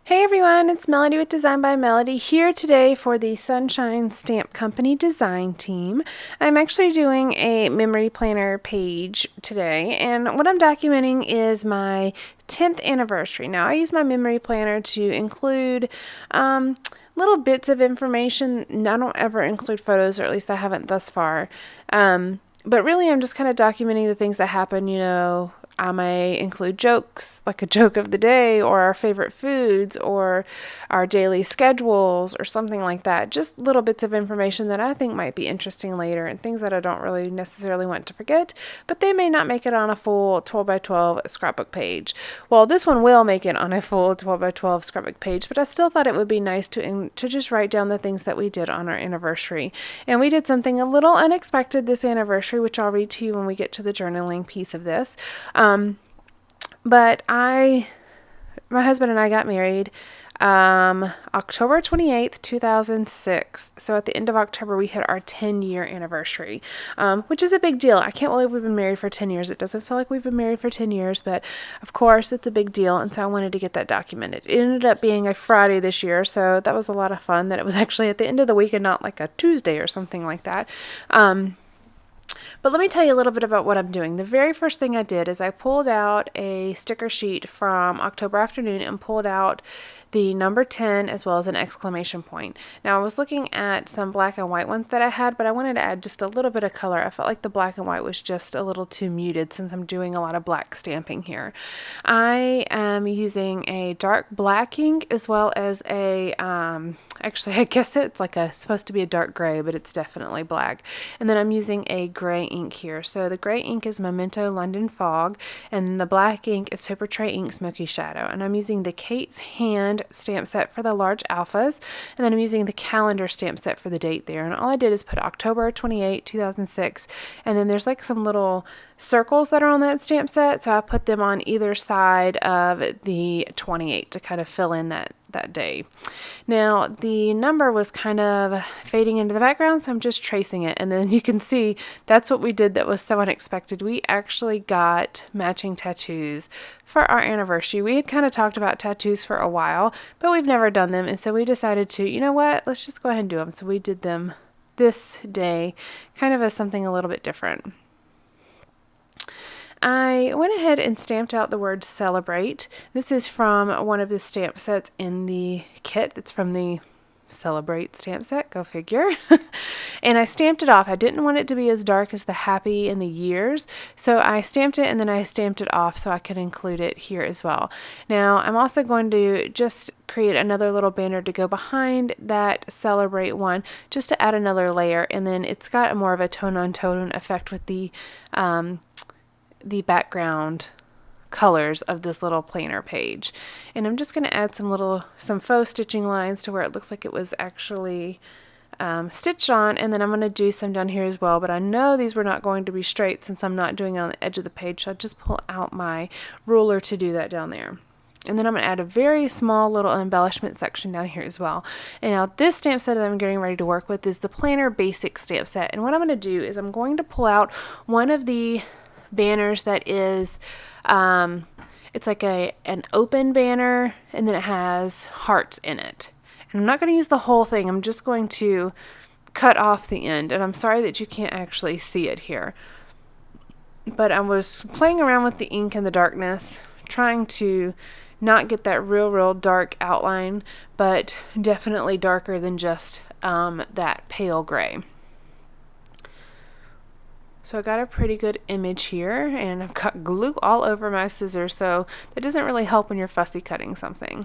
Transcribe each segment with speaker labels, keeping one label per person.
Speaker 1: Hey everyone, it's Melody with Design by Melody here today for the Sonshine Stamp Company design team. I'm actually doing a memory planner page today, and what I'm documenting is my 10th anniversary. Now, I use my memory planner to include little bits of information. I don't ever include photos, or at least I haven't thus far. But really, I'm just kind of documenting the things that happen. I may include jokes, like a joke of the day, or our favorite foods, or our daily schedules, or something like that. Just little bits of information that I think might be interesting later, and things that I don't really necessarily want to forget, but they may not make it on a full 12 by 12 scrapbook page. Well, this one will make it on a full 12 by 12 scrapbook page, but I still thought it would be nice to just write down the things that we did on our anniversary. And we did something a little unexpected this anniversary, which I'll read to you when we get to the journaling piece of this. But my husband and I got married October 28th, 2006. So at the end of October, we hit our 10-year anniversary, which is a big deal. I can't believe we've been married for 10 years. It doesn't feel like we've been married for 10 years, but of course, it's a big deal, and so I wanted to get that documented. It ended up being a Friday this year, so that was a lot of fun, that it was actually at the end of the week and not like a Tuesday or something like that. But let me tell you a little bit about what I'm doing. The very first thing I did is I pulled out a sticker sheet from October afternoon and pulled out the number 10 as well as an exclamation point. Now, I was looking at some black and white ones that I had, but I wanted to add just a little bit of color. I felt like the black and white was just a little too muted since I'm doing a lot of black stamping here. I am using a dark black ink as well as a, actually I guess it's like supposed to be a dark gray, but it's definitely black. And then I'm using a gray ink here. So the gray ink is Memento London Fog, and the black ink is Paper Tray Ink Smoky Shadow. And I'm using the Kate's Hand stamp set for the large alphas, and then I'm using the calendar stamp set for the date there. And all I did is put October 28, 2006, and then there's like some little circles that are on that stamp set, so I put them on either side of the 28 to kind of fill in that day. Now, the number was kind of fading into the background, so I'm just tracing it, and then you can see that's what we did that was so unexpected. We actually got matching tattoos for our anniversary. We had kind of talked about tattoos for a while, but we've never done them, and so we decided to, you know what, let's just go ahead and do them. So we did them this day, kind of as something a little bit different. I went ahead and stamped out the word celebrate. This is from one of the stamp sets in the kit. It's from the Celebrate stamp set, go figure. And I stamped it off. I didn't want it to be as dark as the happy and the years, so I stamped it and then I stamped it off so I could include it here as well. Now, I'm also going to just create another little banner to go behind that celebrate one, just to add another layer, and then it's got more of a tone-on-tone effect with the background colors of this little planner page. And I'm just going to add some faux stitching lines to where it looks like it was actually stitched on, and then I'm going to do some down here as well, but I know these were not going to be straight since I'm not doing it on the edge of the page, so I just pull out my ruler to do that down there. And then I'm going to add a very small little embellishment section down here as well. And now this stamp set that I'm getting ready to work with is the Planner Basic stamp set, and what I'm going to do is I'm going to pull out one of the banners that is it's like an open banner, and then it has hearts in it. And I'm not going to use the whole thing. I'm just going to cut off the end, and I'm sorry that you can't actually see it here, but I was playing around with the ink and the darkness, trying to not get that real dark outline, but definitely darker than just that pale gray. So I got a pretty good image here, and I've got glue all over my scissors, so that doesn't really help when you're fussy cutting something.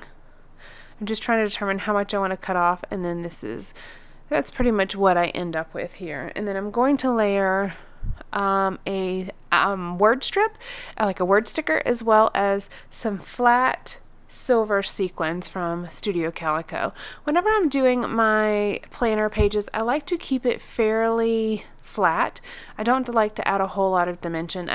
Speaker 1: I'm just trying to determine how much I want to cut off, and then that's pretty much what I end up with here. And then I'm going to layer a word strip, like a word sticker, as well as some flat silver sequins from Studio Calico. Whenever I'm doing my planner pages, I like to keep it fairly flat. I don't like to add a whole lot of dimension.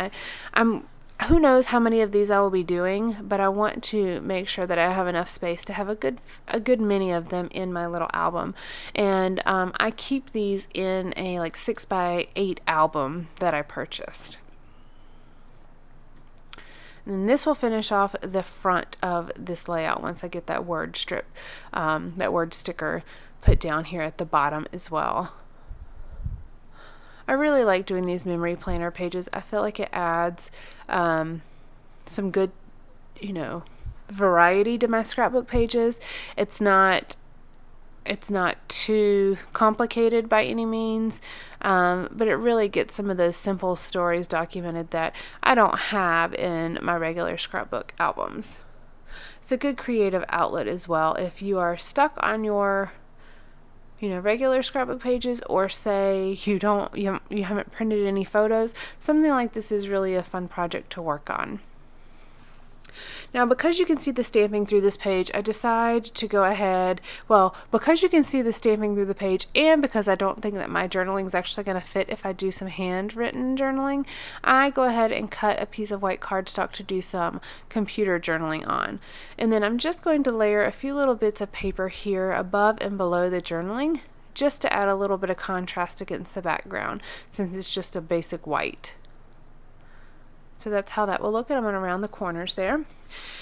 Speaker 1: Who knows how many of these I will be doing, but I want to make sure that I have enough space to have a good many of them in my little album. And I keep these in a like 6x8 album that I purchased. And this will finish off the front of this layout once I get that word strip, that word sticker put down here at the bottom as well. I really like doing these memory planner pages. I feel like it adds some good, variety to my scrapbook pages. It's not too complicated by any means, but it really gets some of those simple stories documented that I don't have in my regular scrapbook albums. It's a good creative outlet as well. If you are stuck on your regular scrapbook pages, or say you haven't printed any photos, something like this is really a fun project to work on. Now, because you can see the stamping through this page, I decide to go ahead, because you can see the stamping through the page, and because I don't think that my journaling is actually going to fit if I do some handwritten journaling, I go ahead and cut a piece of white cardstock to do some computer journaling on. And then I'm just going to layer a few little bits of paper here above and below the journaling, just to add a little bit of contrast against the background, since it's just a basic white. So that's how that will look, and I'm going to round the corners there.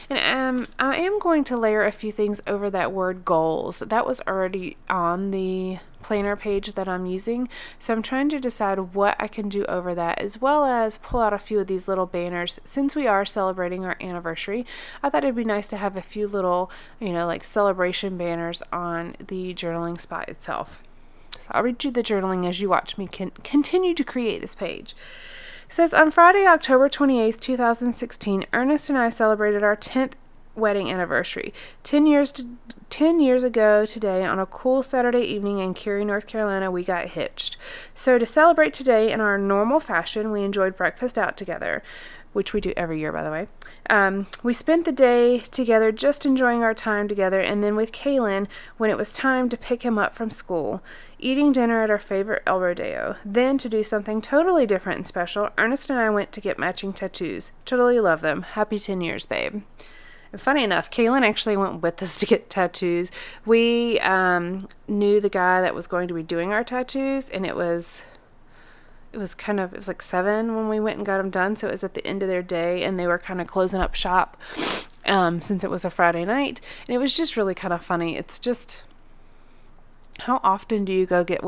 Speaker 1: And I am going to layer a few things over that word goals. That was already on the planner page that I'm using, so I'm trying to decide what I can do over that, as well as pull out a few of these little banners. Since we are celebrating our anniversary, I thought it'd be nice to have a few little, like celebration banners on the journaling spot itself. So I'll read you the journaling as you watch me continue to create this page. It says, on Friday, October 28th, 2016, Ernest and I celebrated our 10th wedding anniversary. 10 years ago today, on a cool Saturday evening in Cary, North Carolina, we got hitched. So to celebrate today in our normal fashion, we enjoyed breakfast out together, which we do every year, by the way. We spent the day together just enjoying our time together, and then with Kaylin when it was time to pick him up from school, eating dinner at our favorite El Rodeo. Then, to do something totally different and special, Ernest and I went to get matching tattoos. Totally love them. Happy 10 years, babe. And funny enough, Kaylin actually went with us to get tattoos. We knew the guy that was going to be doing our tattoos, and it was like 7 when we went and got them done, so it was at the end of their day, and they were kind of closing up shop since it was a Friday night, and it was just really kind of funny. It's just, how often do you go get,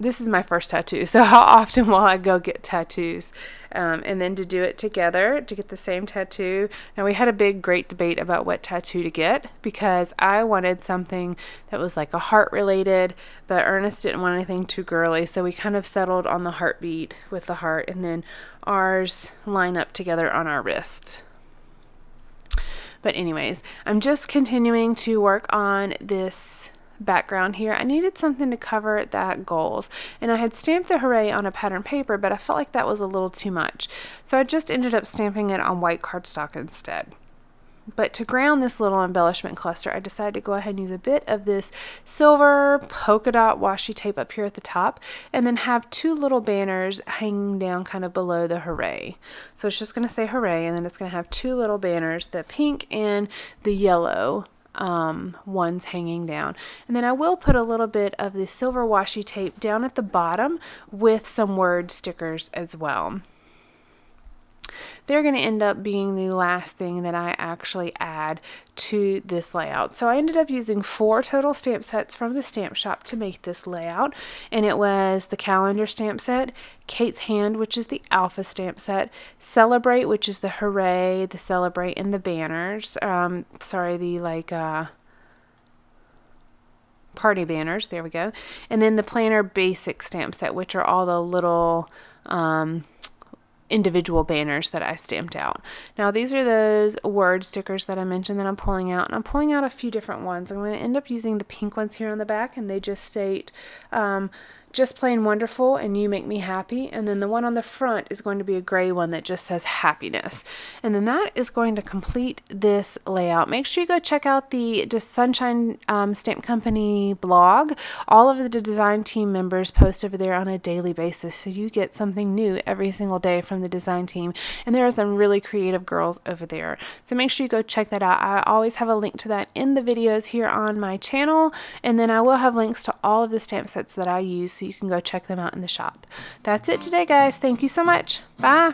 Speaker 1: this is my first tattoo, so how often will I go get tattoos? And then to do it together, to get the same tattoo. Now, we had a great debate about what tattoo to get, because I wanted something that was like a heart related, but Ernest didn't want anything too girly, so we kind of settled on the heartbeat with the heart, and then ours line up together on our wrists. But anyways, I'm just continuing to work on this background here. I needed something to cover that goals, and I had stamped the hooray on a pattern paper, but I felt like that was a little too much, so I just ended up stamping it on white cardstock instead. But to ground this little embellishment cluster, I decided to go ahead and use a bit of this silver polka dot washi tape up here at the top, and then have 2 little banners hanging down kind of below the hooray. So it's just going to say hooray, and then it's going to have 2 little banners, the pink and the yellow ones hanging down. And then I will put a little bit of the silver washi tape down at the bottom with some word stickers as well. They're going to end up being the last thing that I actually add to this layout. So I ended up using 4 total stamp sets from the stamp shop to make this layout, and it was the calendar stamp set, Kate's Hand, which is the alpha stamp set, Celebrate, which is the hooray, the celebrate, and the banners. Party banners, there we go. And then the planner basic stamp set, which are all the little individual banners that I stamped out. Now, these are those word stickers that I mentioned that I'm pulling out, and I'm pulling out a few different ones. I'm going to end up using the pink ones here on the back, and they just state just plain wonderful and you make me happy. And then the one on the front is going to be a gray one that just says happiness. And then that is going to complete this layout. Make sure you go check out the Sonshine Stamp Company blog. All of the design team members post over there on a daily basis, so you get something new every single day from the design team. And there are some really creative girls over there, so make sure you go check that out. I always have a link to that in the videos here on my channel, and then I will have links to all of the stamp sets that I use, so you can go check them out in the shop. That's it today, guys. Thank you so much. Bye.